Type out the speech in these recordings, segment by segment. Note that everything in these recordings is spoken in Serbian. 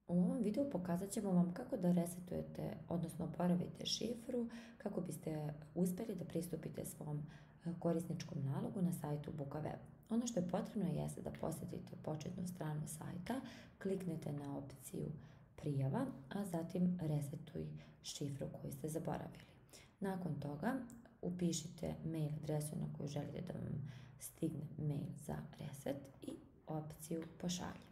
U ovom videu pokazat ćemo vam kako da resetujete, odnosno oporavite šifru kako biste uspeli da pristupite svom korisničkom nalogu na sajtu Bukaweb. Ono što je potrebno jeste da posjetite početnu stranu sajta, kliknete na opciju prijava, a zatim resetuj šifru koju ste zaboravili. Nakon toga upišite mail adresu na koju želite da vam stigne mail za reset i opciju pošalji.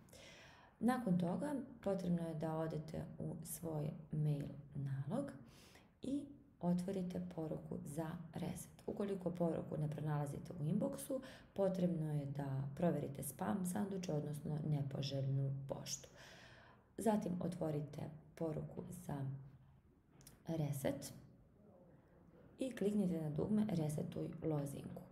Nakon toga potrebno je da odete u svoj mail nalog i otvorite poruku za reset. Ukoliko poruku ne pronalazite u inboxu, potrebno je da proverite spam sanduče, odnosno nepoželjnu poštu. Zatim otvorite poruku za reset i kliknite na dugme resetuj lozinku.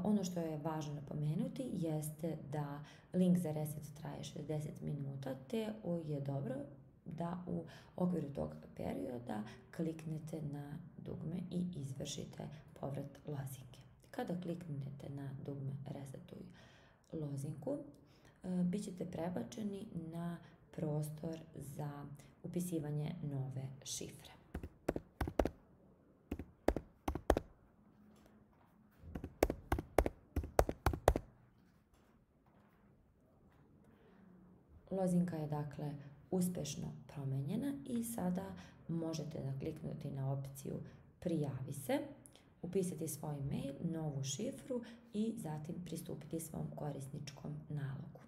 Ono što je važno napomenuti jeste da link za reset traje 60 minuta, te je dobro da u okviru tog perioda kliknete na dugme i izvršite povrat lozinke. Kada kliknete na dugme resetuj lozinku, bit ćete prebačeni na prostor za upisivanje nove šifre. Lozinka je dakle uspešno promenjena i sada možete da kliknuti na opciju prijavi se, upisati svoj mail, novu šifru i zatim pristupiti svom korisničkom nalogu.